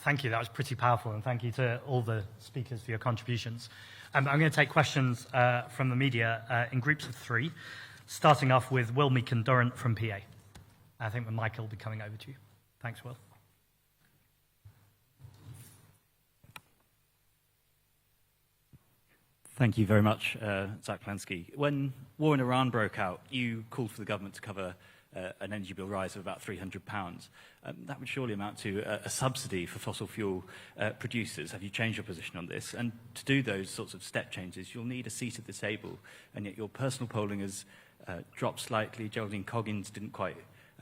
Thank you. That was pretty powerful, and thank you to all the speakers for your contributions. I'm going to take questions from the media in groups of 3, starting off with Will Meakin-Durrant from PA. I think the mic will be coming over to you. Thanks, Will. Thank you very much, Zack Polanski. When war in Iran broke out, you called for the government to cover an energy bill rise of about £300. That would surely amount to a subsidy for fossil fuel producers. Have you changed your position on this? And to do those sorts of step changes, you'll need a seat at the table, and yet your personal polling has dropped slightly. Geraldine Coggins didn't quite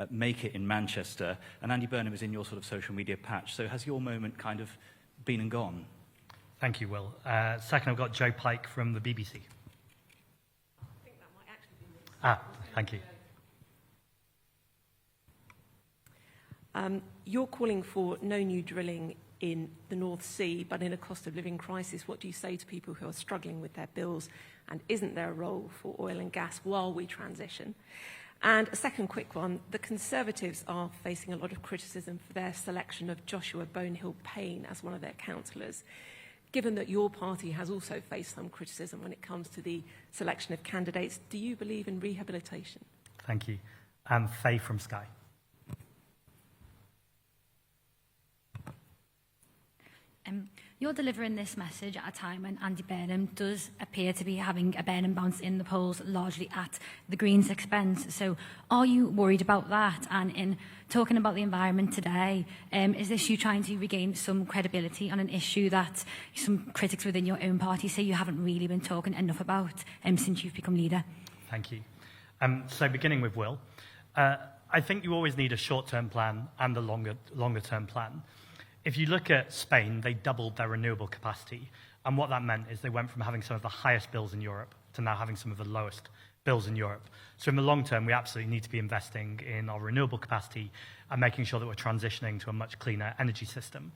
make it in Manchester, and Andy Burnham is in your sort of social media patch. So has your moment kind of been and gone? Thank you, Will. Second, I've got Joe Pike from the BBC. I think that might actually be me. Thank you. You're calling for no new drilling in the North Sea, but in a cost of living crisis. What do you say to people who are struggling with their bills? And isn't there a role for oil and gas while we transition? And a second quick one. The Conservatives are facing a lot of criticism for their selection of Joshua Bonehill-Payne as one of their councillors. Given that your party has also faced some criticism when it comes to the selection of candidates, do you believe in rehabilitation? Thank you. Faye from Sky. You're delivering this message at a time when Andy Burnham does appear to be having a Burnham bounce in the polls, largely at the Greens' expense. So are you worried about that? And in talking about the environment today, is this you trying to regain some credibility on an issue that some critics within your own party say you haven't really been talking enough about since you've become leader? Thank you. So beginning with Will, I think you always need a short-term plan and a longer-term plan. If you look at Spain, they doubled their renewable capacity. And what that meant is they went from having some of the highest bills in Europe to now having some of the lowest bills in Europe. So in the long term, we absolutely need to be investing in our renewable capacity and making sure that we're transitioning to a much cleaner energy system.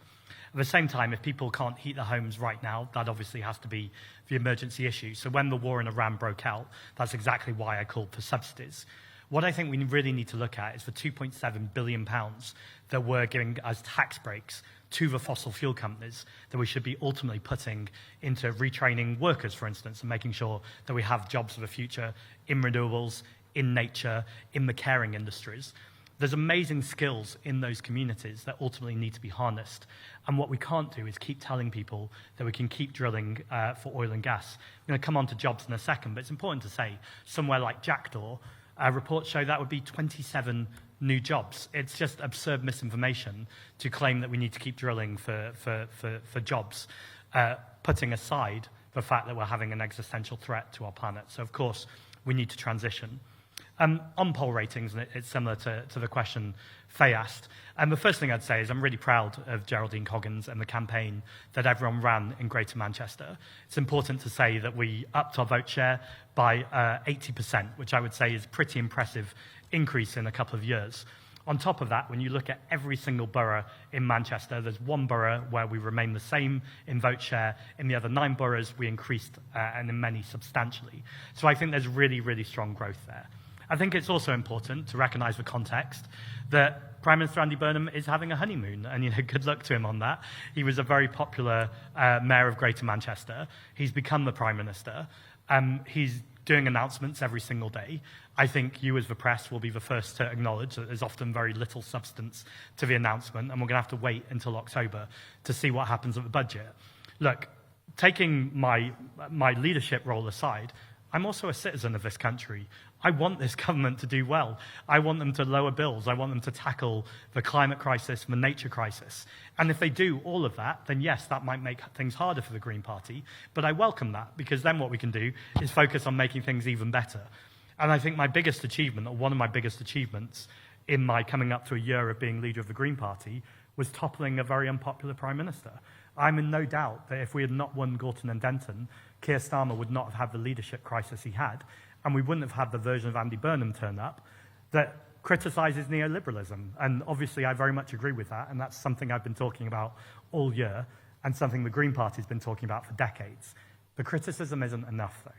At the same time, if people can't heat their homes right now, that obviously has to be the emergency issue. So when the war in Iran broke out, that's exactly why I called for subsidies. What I think we really need to look at is the £2.7 billion that we're giving as tax breaks to the fossil fuel companies that we should be ultimately putting into retraining workers, for instance, and making sure that we have jobs for the future in renewables, in nature, in the caring industries. There's amazing skills in those communities that ultimately need to be harnessed. And what we can't do is keep telling people that we can keep drilling for oil and gas. I'm going to come on to jobs in a second, but it's important to say somewhere like Jackdaw, reports show that would be 27 new jobs. It's just absurd misinformation to claim that we need to keep drilling for jobs, putting aside the fact that we're having an existential threat to our planet. So, of course, we need to transition. On poll ratings, and it's similar to the question Faye asked, and the first thing I'd say is I'm really proud of Geraldine Coggins and the campaign that everyone ran in Greater Manchester. It's important to say that we upped our vote share by 80%, which I would say is a pretty impressive increase in a couple of years. On top of that, when you look at every single borough in Manchester, there's one borough where we remain the same in vote share. In the other 9 boroughs, we increased, and in many substantially. So I think there's really, really strong growth there. I think it's also important to recognise the context that Prime Minister Andy Burnham is having a honeymoon, and good luck to him on that. He was a very popular mayor of Greater Manchester. He's become the Prime Minister. He's doing announcements every single day. I think you as the press will be the first to acknowledge that there's often very little substance to the announcement, and we're going to have to wait until October to see what happens at the budget. Look, taking my leadership role aside, I'm also a citizen of this country. I want this government to do well. I want them to lower bills. I want them to tackle the climate crisis, the nature crisis. And if they do all of that, then yes, that might make things harder for the Green Party. But I welcome that, because then what we can do is focus on making things even better. And I think my biggest achievement, or one of my biggest achievements in my coming up to a year of being leader of the Green Party, was toppling a very unpopular Prime Minister. I'm in no doubt that if we had not won Gorton and Denton, Keir Starmer would not have had the leadership crisis he had, and we wouldn't have had the version of Andy Burnham turn up that criticises neoliberalism. And obviously I very much agree with that, and that's something I've been talking about all year, and something the Green Party's been talking about for decades. The criticism isn't enough, though.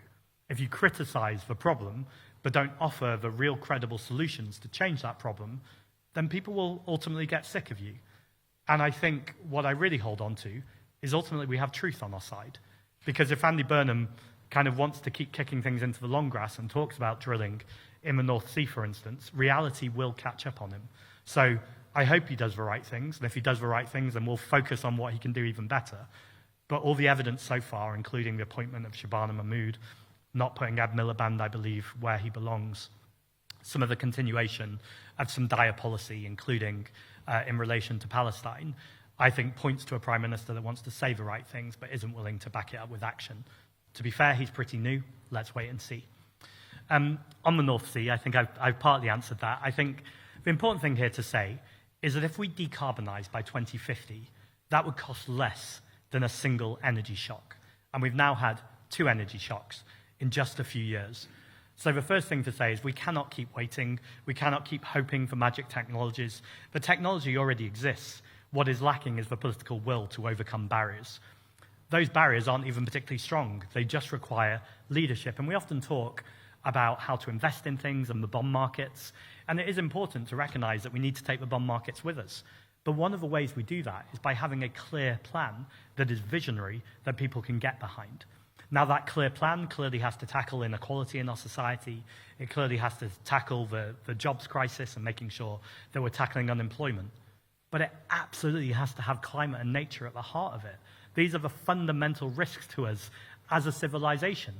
If you criticise the problem, but don't offer the real credible solutions to change that problem, then people will ultimately get sick of you. And I think what I really hold on to is ultimately we have truth on our side. Because if Andy Burnham kind of wants to keep kicking things into the long grass and talks about drilling in the North Sea, for instance, reality will catch up on him. So I hope he does the right things, and if he does the right things, then we'll focus on what he can do even better. But all the evidence so far, including the appointment of Shabana Mahmood, not putting Ed Miliband, I believe, where he belongs, some of the continuation of some dire policy, including in relation to Palestine, I think points to a Prime Minister that wants to say the right things but isn't willing to back it up with action. To be fair, he's pretty new. Let's wait and see. On the North Sea, I think I've partly answered that. I think the important thing here to say is that if we decarbonise by 2050, that would cost less than a single energy shock. And we've now had 2 energy shocks in just a few years. So the first thing to say is we cannot keep waiting. We cannot keep hoping for magic technologies. The technology already exists. What is lacking is the political will to overcome barriers. Those barriers aren't even particularly strong. They just require leadership. And we often talk about how to invest in things and the bond markets. And it is important to recognize that we need to take the bond markets with us. But one of the ways we do that is by having a clear plan that is visionary, that people can get behind. Now, that clear plan clearly has to tackle inequality in our society. It clearly has to tackle the jobs crisis and making sure that we're tackling unemployment. But it absolutely has to have climate and nature at the heart of it. These are the fundamental risks to us as a civilization.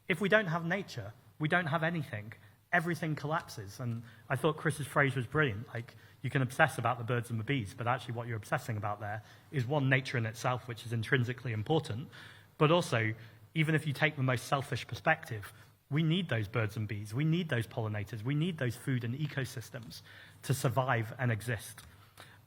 If we don't have nature, we don't have anything. Everything collapses. And I thought Chris's phrase was brilliant. Like, you can obsess about the birds and the bees, but actually what you're obsessing about there is one, nature in itself, which is intrinsically important, but also, even if you take the most selfish perspective, we need those birds and bees. We need those pollinators. We need those food and ecosystems to survive and exist.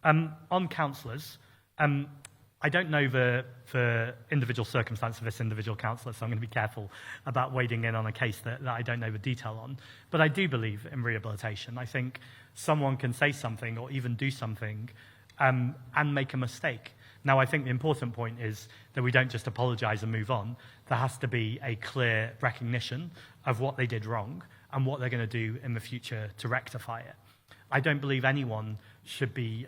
On councillors, I don't know the individual circumstance of this individual councillor, so I'm going to be careful about wading in on a case that I don't know the detail on. But I do believe in rehabilitation. I think someone can say something or even do something and make a mistake. Now, I think the important point is that we don't just apologise and move on. There has to be a clear recognition of what they did wrong and what they're going to do in the future to rectify it. I don't believe anyone should be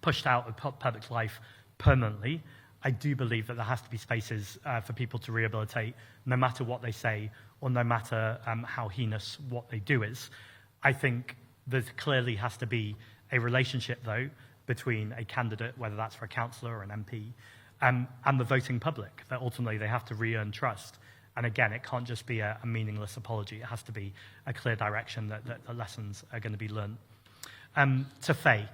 pushed out of public life permanently. I do believe that there has to be spaces for people to rehabilitate, no matter what they say or no matter how heinous what they do is. I think there clearly has to be a relationship, though, between a candidate, whether that's for a councillor or an MP, and the voting public, that ultimately they have to re-earn trust. And again, it can't just be a meaningless apology. It has to be a clear direction that the lessons are going to be learned. To Faye,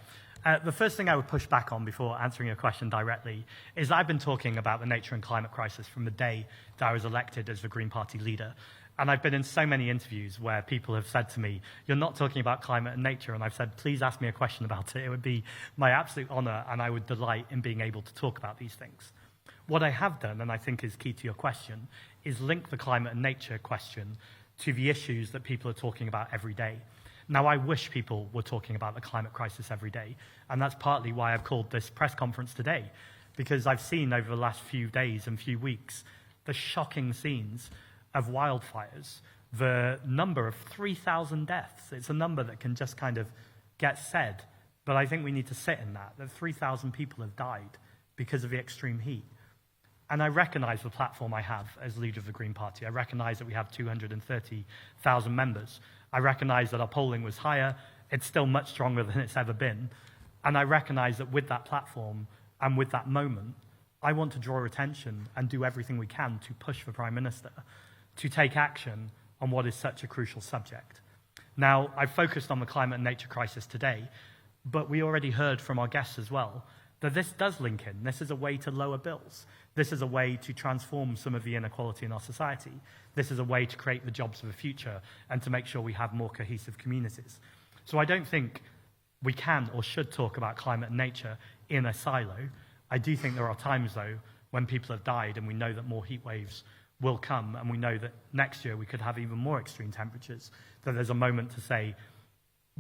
the first thing I would push back on before answering your question directly is I've been talking about the nature and climate crisis from the day that I was elected as the Green Party leader. And I've been in so many interviews where people have said to me, you're not talking about climate and nature. And I've said, please ask me a question about it. It would be my absolute honour, and I would delight in being able to talk about these things. What I have done, and I think is key to your question, is link the climate and nature question to the issues that people are talking about every day. Now, I wish people were talking about the climate crisis every day, and that's partly why I've called this press conference today, because I've seen over the last few days and few weeks the shocking scenes of wildfires, the number of 3,000 deaths. It's a number that can just kind of get said, but I think we need to sit in that 3,000 people have died because of the extreme heat. And I recognise the platform I have as leader of the Green Party. I recognise that we have 230,000 members. I recognise that our polling was higher. It's still much stronger than it's ever been. And I recognise that with that platform and with that moment, I want to draw attention and do everything we can to push the Prime Minister to take action on what is such a crucial subject. Now, I've focused on the climate and nature crisis today, but we already heard from our guests as well that this does link in. This is a way to lower bills. This is a way to transform some of the inequality in our society. This is a way to create the jobs of the future and to make sure we have more cohesive communities. So I don't think we can or should talk about climate and nature in a silo. I do think there are times, though, when people have died and we know that more heat waves will come, and we know that next year we could have even more extreme temperatures, that there's a moment to say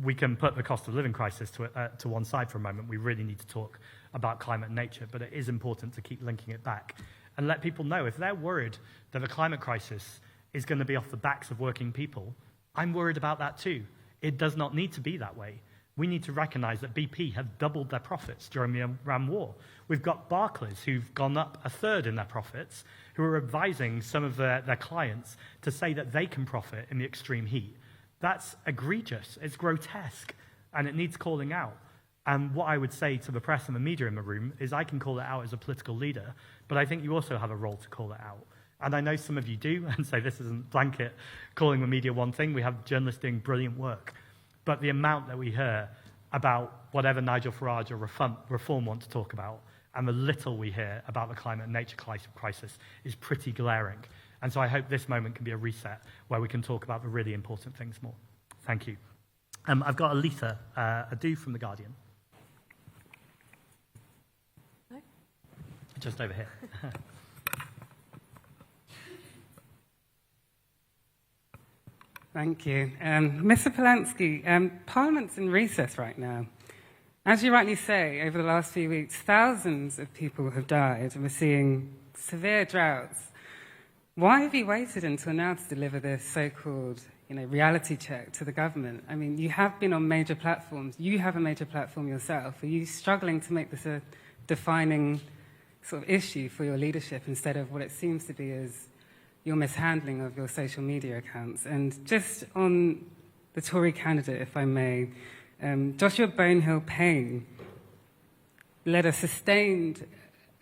we can put the cost of living crisis to one side for a moment. We really need to talk about climate and nature, but it is important to keep linking it back and let people know if they're worried that the climate crisis is going to be off the backs of working people, I'm worried about that too. It does not need to be that way. We need to recognise that BP have doubled their profits during the Iran war. We've got Barclays, who've gone up a third in their profits, who are advising some of their clients to say that they can profit in the extreme heat. That's egregious. It's grotesque, and it needs calling out. And what I would say to the press and the media in the room is I can call it out as a political leader, but I think you also have a role to call it out. And I know some of you do, and so this isn't blanket calling the media one thing. We have journalists doing brilliant work. But the amount that we hear about whatever Nigel Farage or Reform want to talk about, and the little we hear about the climate and nature crisis is pretty glaring. And so I hope this moment can be a reset where we can talk about the really important things more. Thank you. I've got Alita Adu from The Guardian. No? Just over here. Thank you. Mr. Polanski, Parliament's in recess right now. As you rightly say, over the last few weeks, thousands of people have died, and we're seeing severe droughts. Why have you waited until now to deliver this so-called, reality check to the government? I mean, you have been on major platforms. You have a major platform yourself. Are you struggling to make this a defining sort of issue for your leadership instead of what it seems to be as your mishandling of your social media accounts? And just on the Tory candidate, if I may, Joshua Bonehill-Payne led a sustained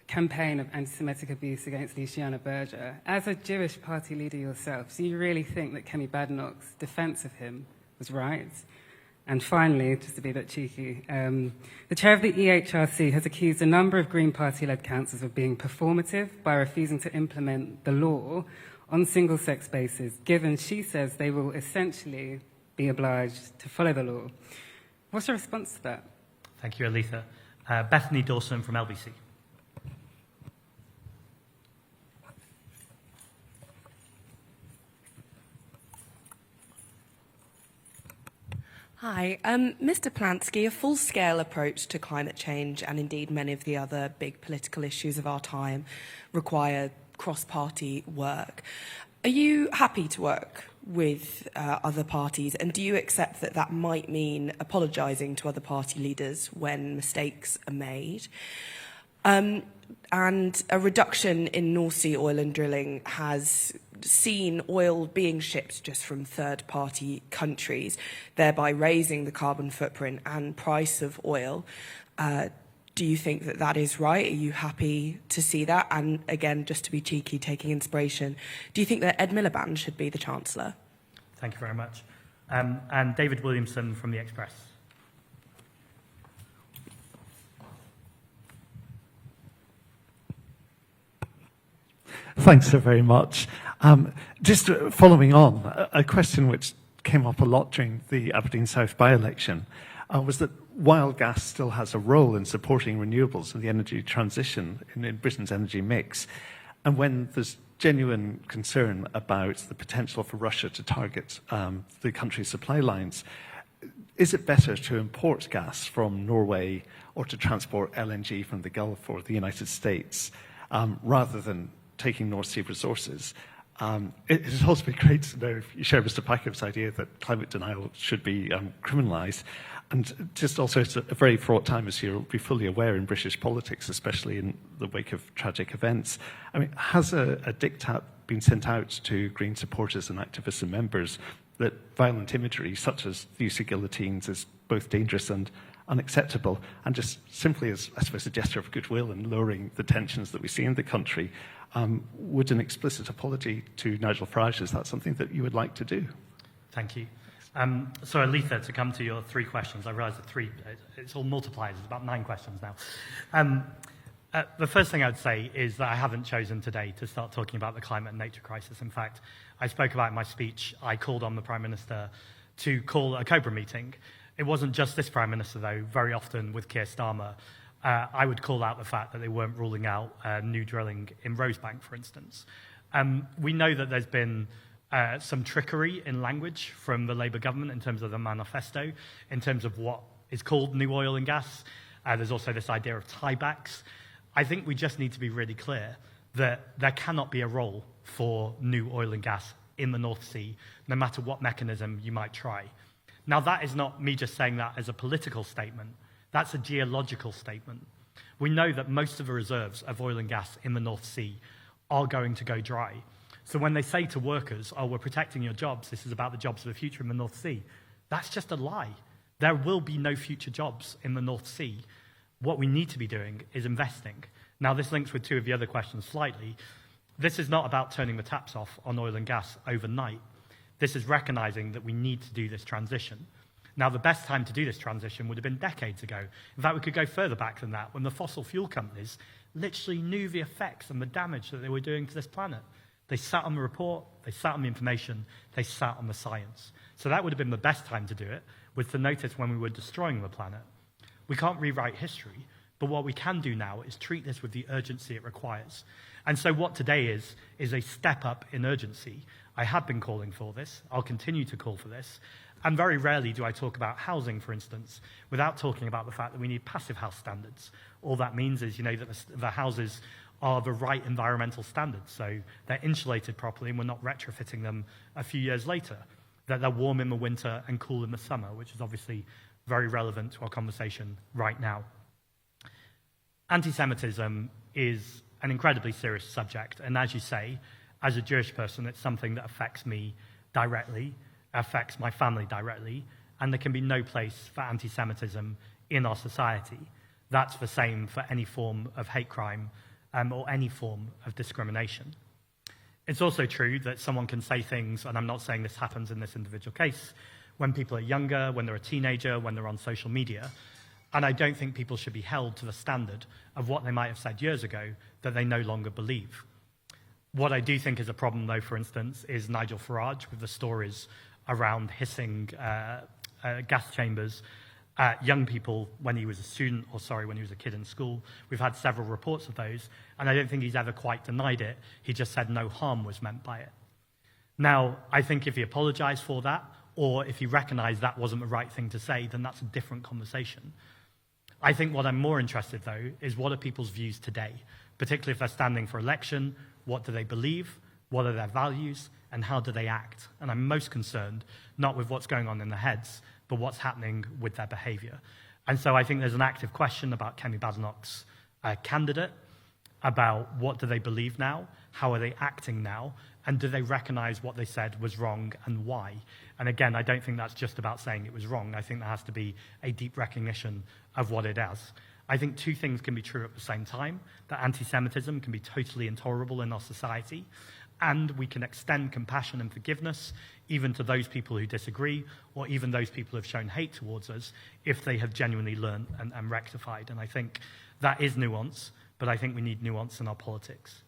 campaign of anti-Semitic abuse against Luciana Berger. As a Jewish party leader yourself, do you really think that Kemi Badenoch's defence of him was right? And finally, just to be a bit cheeky, the chair of the EHRC has accused a number of Green Party-led councils of being performative by refusing to implement the law on single-sex bases, given she says they will essentially be obliged to follow the law. What's your response to that? Thank you, Alita. Bethany Dawson from LBC. Hi. Mr. Polanski, a full-scale approach to climate change and indeed many of the other big political issues of our time require cross-party work. Are you happy to work with other parties, and do you accept that that might mean apologising to other party leaders when mistakes are made? And a reduction in North Sea oil and drilling has seen oil being shipped just from third-party countries, thereby raising the carbon footprint and price of oil. Do you think that that is right? Are you happy to see that? And again, just to be cheeky, taking inspiration, do you think that Ed Miliband should be the Chancellor? Thank you very much. And David Williamson from The Express. Thanks so very much. Just following on, a question which came up a lot during the Aberdeen South by-election was that while gas still has a role in supporting renewables and the energy transition in Britain's energy mix, and when there's genuine concern about the potential for Russia to target the country's supply lines, is it better to import gas from Norway or to transport LNG from the Gulf or the United States rather than taking North Sea resources? It has also been great to know if you share Mr. Packham's idea that climate denial should be criminalised. And just also, it's a very fraught time, as you'll be fully aware, in British politics, especially in the wake of tragic events. I mean, has a diktat been sent out to Green supporters and activists and members that violent imagery, such as the use of guillotines, is both dangerous and unacceptable, and just simply as, I suppose, a gesture of goodwill and lowering the tensions that we see in the country, would an explicit apology to Nigel Farage, is that something that you would like to do? Thank you. So, Alita, to come to your three questions, I realise that it's all multiplied, it's about 9 questions now. The first thing I would say is that I haven't chosen today to start talking about the climate and nature crisis. In fact, I spoke about in my speech, I called on the Prime Minister to call a COBRA meeting. It wasn't just this Prime Minister, though. Very often with Keir Starmer, I would call out the fact that they weren't ruling out new drilling in Rosebank, for instance. We know that there's been some trickery in language from the Labour government in terms of the manifesto, in terms of what is called new oil and gas. There's also this idea of tiebacks. I think we just need to be really clear that there cannot be a role for new oil and gas in the North Sea, no matter what mechanism you might try. Now, that is not me just saying that as a political statement. That's a geological statement. We know that most of the reserves of oil and gas in the North Sea are going to go dry. So when they say to workers, oh, we're protecting your jobs, this is about the jobs of the future in the North Sea, that's just a lie. There will be no future jobs in the North Sea. What we need to be doing is investing. Now, this links with two of the other questions slightly. This is not about turning the taps off on oil and gas overnight. This is recognizing that we need to do this transition. Now, the best time to do this transition would have been decades ago. In fact, we could go further back than that, when the fossil fuel companies literally knew the effects and the damage that they were doing to this planet. They sat on the report, they sat on the information, they sat on the science. So that would have been the best time to do it, was to notice when we were destroying the planet. We can't rewrite history, but what we can do now is treat this with the urgency it requires. And so what today is a step up in urgency. I have been calling for this. I'll continue to call for this. And very rarely do I talk about housing, for instance, without talking about the fact that we need passive house standards. All that means is, that the houses are the right environmental standards. So they're insulated properly and we're not retrofitting them a few years later. That they're warm in the winter and cool in the summer, which is obviously very relevant to our conversation right now. Anti-Semitism is an incredibly serious subject. And as you say, as a Jewish person, it's something that affects me directly, affects my family directly, and there can be no place for anti-Semitism in our society. That's the same for any form of hate crime or any form of discrimination. It's also true that someone can say things, and I'm not saying this happens in this individual case, when people are younger, when they're a teenager, when they're on social media, and I don't think people should be held to the standard of what they might have said years ago that they no longer believe. What I do think is a problem, though, for instance, is Nigel Farage with the stories around hissing gas chambers at young people when he was a kid in school. We've had several reports of those, and I don't think he's ever quite denied it. He just said no harm was meant by it. Now, I think if he apologized for that, or if he recognized that wasn't the right thing to say, then that's a different conversation. I think what I'm more interested, though, is what are people's views today, particularly if they're standing for election. What do they believe? What are their values? And how do they act? And I'm most concerned not with what's going on in their heads, but what's happening with their behavior. And so I think there's an active question about Kemi Badenoch's candidate, about what do they believe now, how are they acting now, and do they recognize what they said was wrong and why? And again, I don't think that's just about saying it was wrong. I think there has to be a deep recognition of what it is. I think two things can be true at the same time, that anti-Semitism can be totally intolerable in our society, and we can extend compassion and forgiveness even to those people who disagree, or even those people who have shown hate towards us, if they have genuinely learned and rectified. And I think that is nuance, but I think we need nuance in our politics.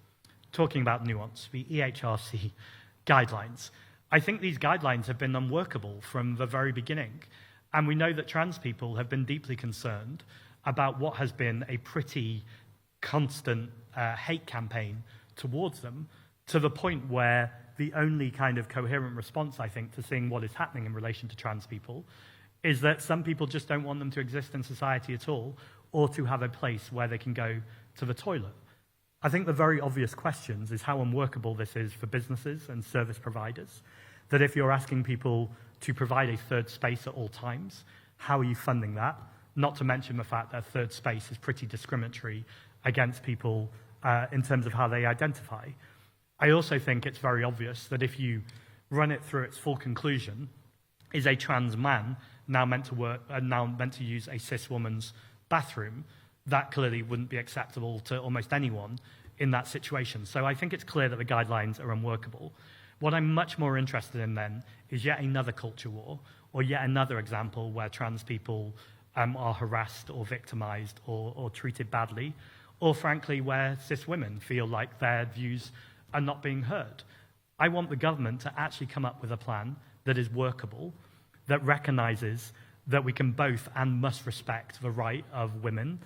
Talking about nuance, the EHRC guidelines. I think these guidelines have been unworkable from the very beginning. And we know that trans people have been deeply concerned about what has been a pretty constant hate campaign towards them, to the point where the only kind of coherent response, I think, to seeing what is happening in relation to trans people is that some people just don't want them to exist in society at all, or to have a place where they can go to the toilet. I think the very obvious questions is how unworkable this is for businesses and service providers, that if you're asking people to provide a third space at all times, how are you funding that? Not to mention the fact that third space is pretty discriminatory against people in terms of how they identify. I also think it's very obvious that if you run it through its full conclusion, is a trans man now meant to use a cis woman's bathroom? That clearly wouldn't be acceptable to almost anyone in that situation. So I think it's clear that the guidelines are unworkable. What I'm much more interested in then is yet another culture war, or yet another example where trans people are harassed or victimized or treated badly, or frankly where cis women feel like their views are not being heard. I want the government to actually come up with a plan that is workable, that recognizes that we can both and must respect the right of women,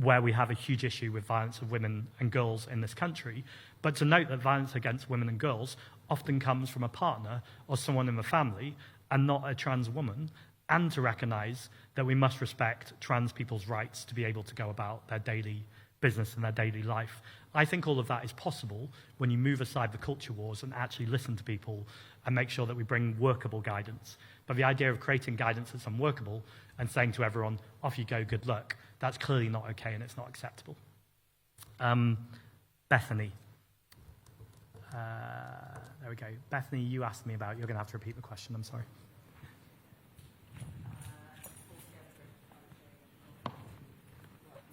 where we have a huge issue with violence of women and girls in this country, but to note that violence against women and girls often comes from a partner or someone in the family and not a trans woman, and to recognize that we must respect trans people's rights to be able to go about their daily business and their daily life. I think all of that is possible when you move aside the culture wars and actually listen to people and make sure that we bring workable guidance. But the idea of creating guidance that's unworkable and saying to everyone, off you go, good luck, that's clearly not okay and it's not acceptable. Bethany. There we go. Bethany, you asked me about, you're going to have to repeat the question, I'm sorry.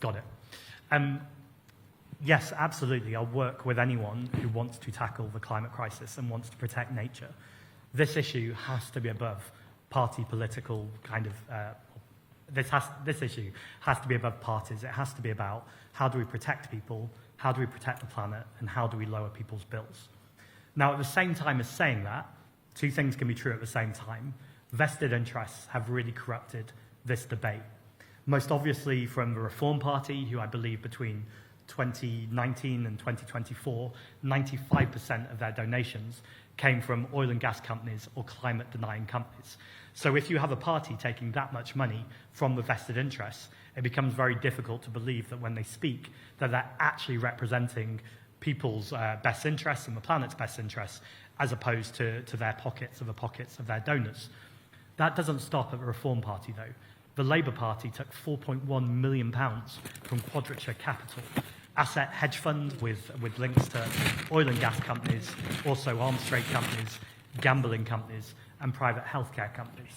Got it. Yes, absolutely. I'll work with anyone who wants to tackle the climate crisis and wants to protect nature. This issue has to be above party political kind of... This issue has to be above parties. It has to be about how do we protect people, how do we protect the planet, and how do we lower people's bills. Now, at the same time as saying that, two things can be true at the same time. Vested interests have really corrupted this debate. Most obviously from the Reform Party, who I believe between 2019 and 2024, 95% of their donations came from oil and gas companies or climate-denying companies. So if you have a party taking that much money from the vested interests, it becomes very difficult to believe that when they speak, that they're actually representing people's best interests and the planet's best interests, as opposed to their pockets or the pockets of their donors. That doesn't stop at the Reform Party, though. The Labour Party took £4.1 million from Quadrature Capital, asset hedge fund with links to oil and gas companies, also arms trade companies, gambling companies, and private healthcare companies.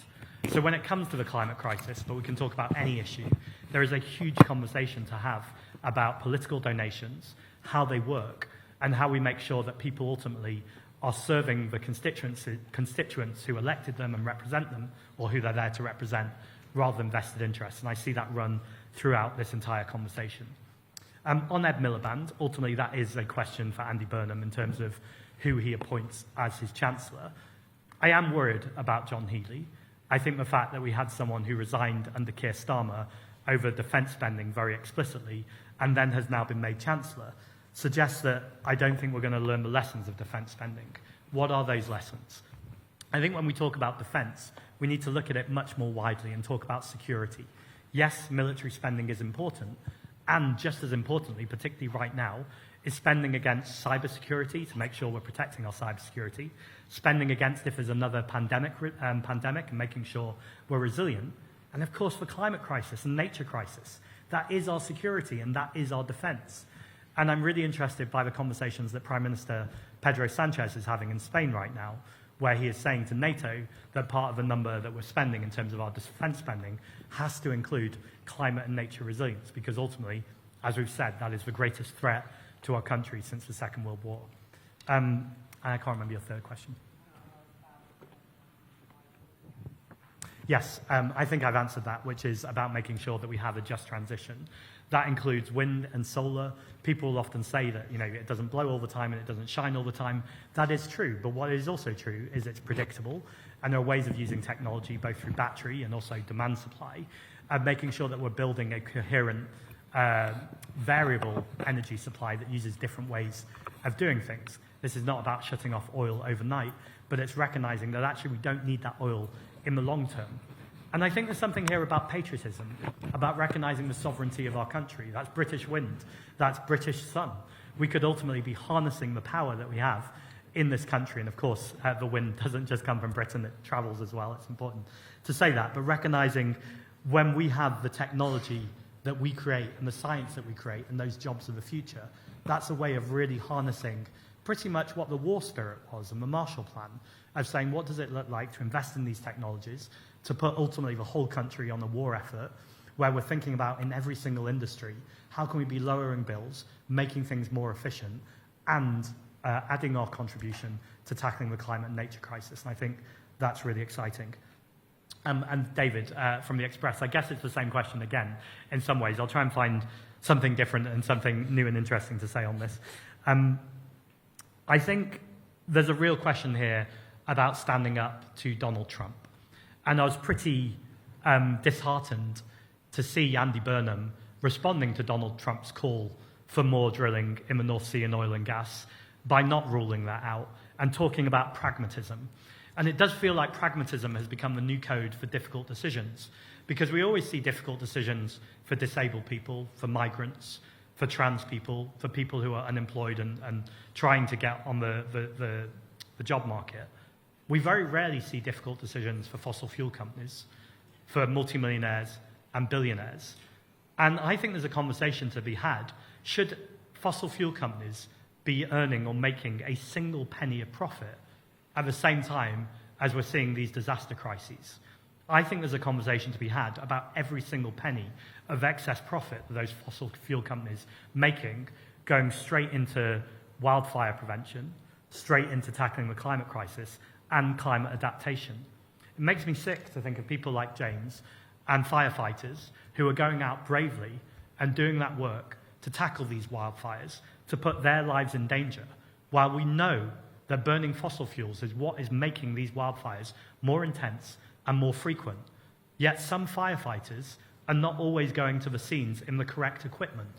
So when it comes to the climate crisis, but we can talk about any issue, there is a huge conversation to have about political donations, how they work, and how we make sure that people ultimately are serving the constituents who elected them and represent them, or who they're there to represent, rather than vested interests. And I see that run throughout this entire conversation. On Ed Miliband, ultimately that is a question for Andy Burnham in terms of who he appoints as his Chancellor. I am worried about John Healey. I think the fact that we had someone who resigned under Keir Starmer over defence spending very explicitly and then has now been made Chancellor suggests that I don't think we're going to learn the lessons of defence spending. What are those lessons? I think when we talk about defence, we need to look at it much more widely and talk about security. Yes, military spending is important, and just as importantly, particularly right now, is spending against cybersecurity to make sure we're protecting our cybersecurity, spending against if there's another pandemic and making sure we're resilient, and of course the climate crisis and nature crisis. That is our security and that is our defence. And I'm really interested by the conversations that Prime Minister Pedro Sanchez is having in Spain right now, where he is saying to NATO that part of the number that we're spending in terms of our defence spending has to include climate and nature resilience, because ultimately, as we've said, that is the greatest threat to our country since the Second World War. And I can't remember your third question. Yes, I think I've answered that, which is about making sure that we have a just transition. That includes wind and solar. People will often say that, you know, it doesn't blow all the time and it doesn't shine all the time. That is true, but what is also true is it's predictable, and there are ways of using technology, both through battery and also demand supply, and making sure that we're building a coherent, variable energy supply that uses different ways of doing things. This is not about shutting off oil overnight, but it's recognizing that actually we don't need that oil in the long term. And I think there's something here about patriotism, about recognizing the sovereignty of our country. That's British wind, that's British sun. We could ultimately be harnessing the power that we have in this country. And of course, the wind doesn't just come from Britain, it travels as well. It's important to say that. But recognizing when we have the technology that we create and the science that we create and those jobs of the future, that's a way of really harnessing pretty much what the war spirit was and the Marshall Plan, of saying what does it look like to invest in these technologies, to put ultimately the whole country on the war effort, where we're thinking about in every single industry, how can we be lowering bills, making things more efficient, and adding our contribution to tackling the climate and nature crisis. And I think that's really exciting. And David, from The Express, I guess it's the same question again, in some ways. I'll try and find something different and something new and interesting to say on this. I think there's a real question here about standing up to Donald Trump. And I was pretty disheartened to see Andy Burnham responding to Donald Trump's call for more drilling in the North Sea and oil and gas by not ruling that out and talking about pragmatism. And it does feel like pragmatism has become the new code for difficult decisions, because we always see difficult decisions for disabled people, for migrants, for trans people, for people who are unemployed and trying to get on the job market. We very rarely see difficult decisions for fossil fuel companies, for multimillionaires and billionaires. And I think there's a conversation to be had. Should fossil fuel companies be earning or making a single penny of profit at the same time as we're seeing these disaster crises? I think there's a conversation to be had about every single penny of excess profit that those fossil fuel companies making going straight into wildfire prevention, straight into tackling the climate crisis and climate adaptation. It makes me sick to think of people like James and firefighters who are going out bravely and doing that work to tackle these wildfires, to put their lives in danger, while we know that burning fossil fuels is what is making these wildfires more intense and more frequent. Yet some firefighters are not always going to the scenes in the correct equipment.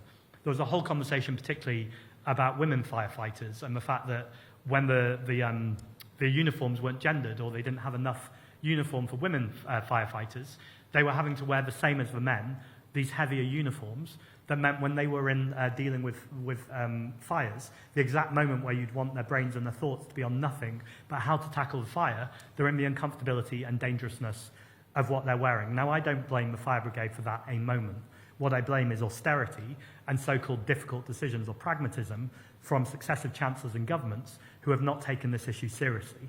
There was a whole conversation particularly about women firefighters and the fact that when the uniforms weren't gendered or they didn't have enough uniform for women firefighters, they were having to wear the same as the men, these heavier uniforms, that meant when they were in dealing with fires, the exact moment where you'd want their brains and their thoughts to be on nothing but how to tackle the fire, they're in the uncomfortability and dangerousness of what they're wearing. Now, I don't blame the fire brigade for that a moment. What I blame is austerity and so-called difficult decisions or pragmatism from successive chancellors and governments who have not taken this issue seriously.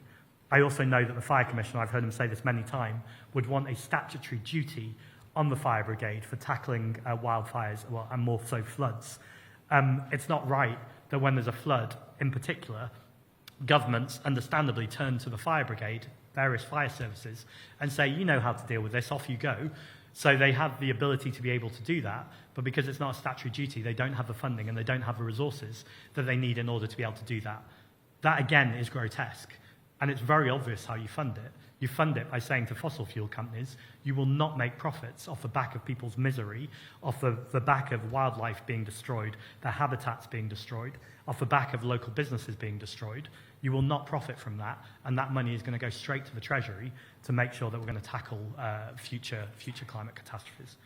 I also know that the Fire Commissioner, I've heard him say this many times, would want a statutory duty on the fire brigade for tackling wildfires, and more so floods. It's not right that when there's a flood, in particular, governments understandably turn to the fire brigade, various fire services, and say, you know how to deal with this, off you go. So they have the ability to be able to do that, but because it's not a statutory duty, they don't have the funding and they don't have the resources that they need in order to be able to do that. That, again, is grotesque. And it's very obvious how you fund it. You fund it by saying to fossil fuel companies, you will not make profits off the back of people's misery, off the back of wildlife being destroyed, their habitats being destroyed, off the back of local businesses being destroyed. You will not profit from that, and that money is going to go straight to the Treasury to make sure that we're going to tackle future climate catastrophes.